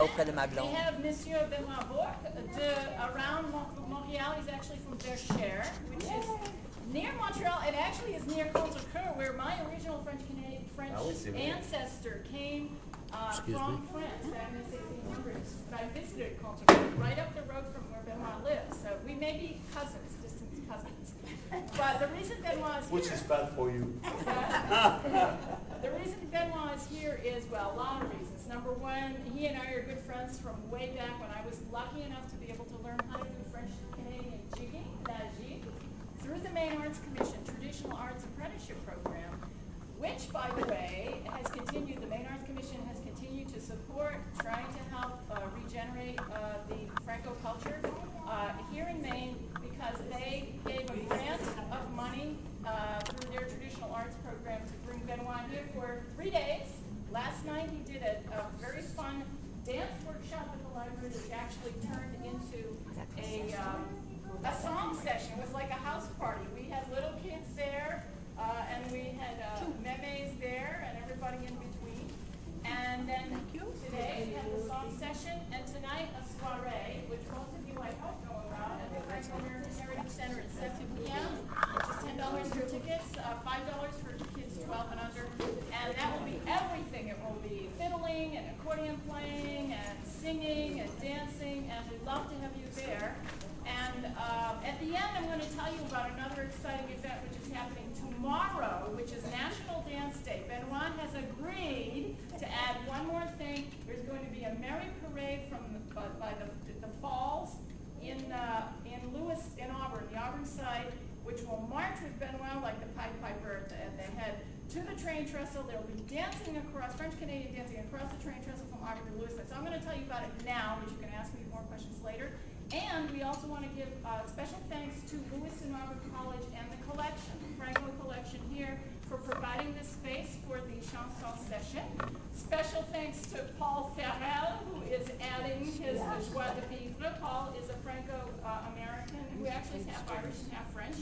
auprès de ma We blonde. have Monsieur Benoit Bourque around Montreal. He's actually from Verchères, which is near Montreal. It actually is near Contrecoeur, where my original French ancestor came from France back in the 1600s. But I visited Contrecoeur, right up the road from where Benoit lives. So we may be cousins, distant cousins. But the reason Benoit is here... Which is bad for you. The reason Benoit is here is, well, a lot of reasons. Number one, he and I are good friends from way back when I was lucky enough to be able to learn how to do French Canadian jigging, la gigue, through the Maine Arts Commission Traditional Arts Apprenticeship Program, which, by the way, has continued, the Maine Arts Commission has continued to support, trying to help regenerate the Franco culture here in Maine, because they gave a grant of money through their traditional arts program to bring Benoit here for 3 days. Last night he did a very fun dance workshop at the library, which actually turned into a song session. It was like a house party. We had little kids there, and we had memes there, and everybody in between. And then today we had the song session, and tonight a soiree, which most of you I hope know about, at the Franco American Heritage Center at 7 p.m., which is $10 for tickets, $5 for kids 12 and under, and that will be everything. It will be fiddling and accordion playing and singing and dancing, and we'd love to have you there. And at the end, I'm going to tell you about another exciting event which is happening tomorrow, which is National Dance Day. Benoit has agreed to add one more thing. There's going to be a merry parade from by the falls in Lewis, in Auburn, the Auburn side, which will march with Benoit like the Pied Piper at the head to the train trestle. There will be dancing across, French-Canadian dancing across the train trestle from Auburn to Lewiston. So I'm going to tell you about it now, but you can ask me more questions later. And we also want to give special thanks to Lewiston Auburn College and the collection, the Franco collection here, for providing this space for the chanson session. Special thanks to Paul Farrell, who is adding his joie de vivre. Paul is a Franco-American who actually is half Irish and half French,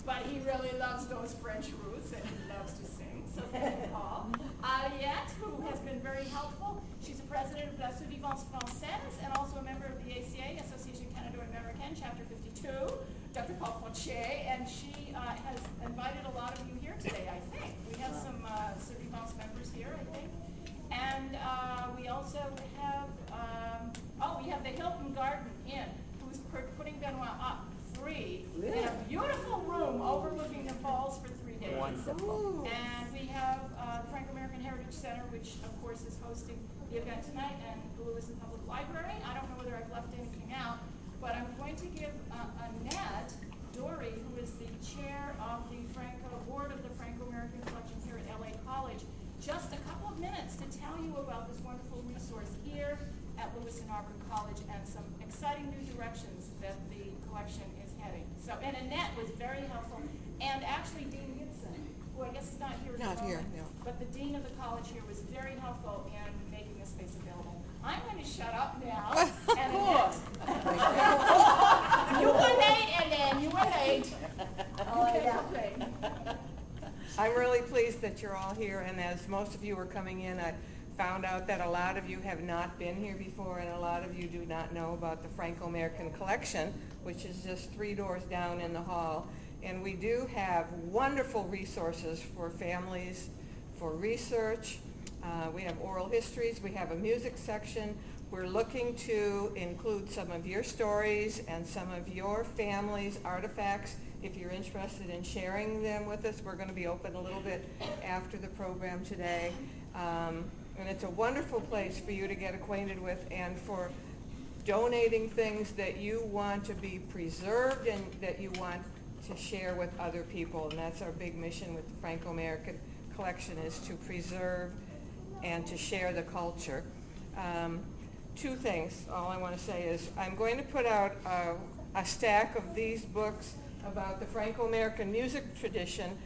but he really loves those French roots and he loves to sing. So thank you, Paul. Aliette, who has been very helpful. She's a president of La Survivance Française and also a member of the ACA, Association Canado-Americaine, Chapter 52, Dr. Paul Fauché, and she has invited a lot of you here today, I think. We have some Survivance members here, I think. And we also have, we have the Hilton Garden Inn, who's putting Benoit up free in a beautiful room overlooking the falls for 3 days. Wonderful. And we have Franco-American Heritage Center, which of course is hosting the event tonight, and the Lewiston Public Library. I don't know whether I've left anything out, but I'm going to give Annette Dory, who is the chair of the board of the Franco-American Collection here at LA College, just a couple of minutes to tell you about this wonderful resource here at Lewiston Auburn College and some exciting new directions that the collection is heading. So, and Annette was very helpful, and actually Dean Gibson, who I guess is not here at the moment, but the dean of the college here was very helpful in making this space available. I'm going to shut up now. And Annette, you were late, and then you were late. Oh, yeah. I'm really pleased that you're all here, and as most of you are coming in, I found out that a lot of you have not been here before, and a lot of you do not know about the Franco-American Collection, which is just 3 doors down in the hall. And we do have wonderful resources for families, for research. We have oral histories. We have a music section. We're looking to include some of your stories and some of your family's artifacts. If you're interested in sharing them with us, we're going to be open a little bit after the program today. And it's a wonderful place for you to get acquainted with and for donating things that you want to be preserved and that you want to share with other people. And that's our big mission with the Franco-American Collection, is to preserve and to share the culture. 2 things, all I want to say is I'm going to put out a stack of these books about the Franco-American music tradition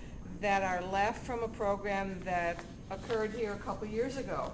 that are left from a program that occurred here a couple years ago.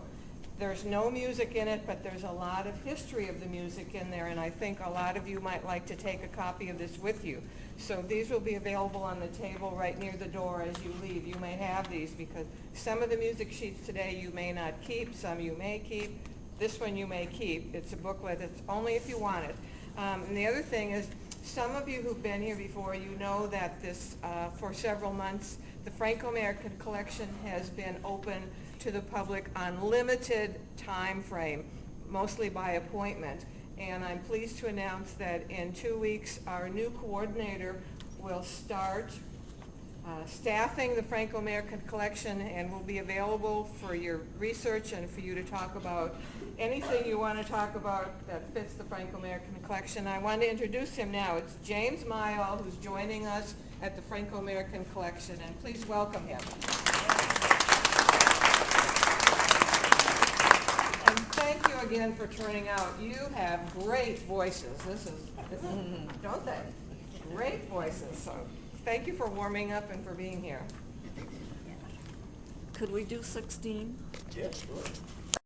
There's no music in it, but there's a lot of history of the music in there, and I think a lot of you might like to take a copy of this with you. So these will be available on the table right near the door as you leave. You may have these because some of the music sheets today you may not keep, some you may keep. This one you may keep. It's a booklet. It's only if you want it. And the other thing is, some of you who've been here before, you know that this, for several months, the Franco-American collection has been open to the public on limited time frame, mostly by appointment. And I'm pleased to announce that in 2 weeks, our new coordinator will start staffing the Franco-American collection and will be available for your research and for you to talk about anything you want to talk about that fits the Franco-American collection. I want to introduce him now. It's James Mayall, who's joining us at the Franco-American collection, and please welcome him. And thank you again for turning out. You have great voices. This is don't they? Great voices. So thank you for warming up and for being here. Could we do 16? Yes, sure.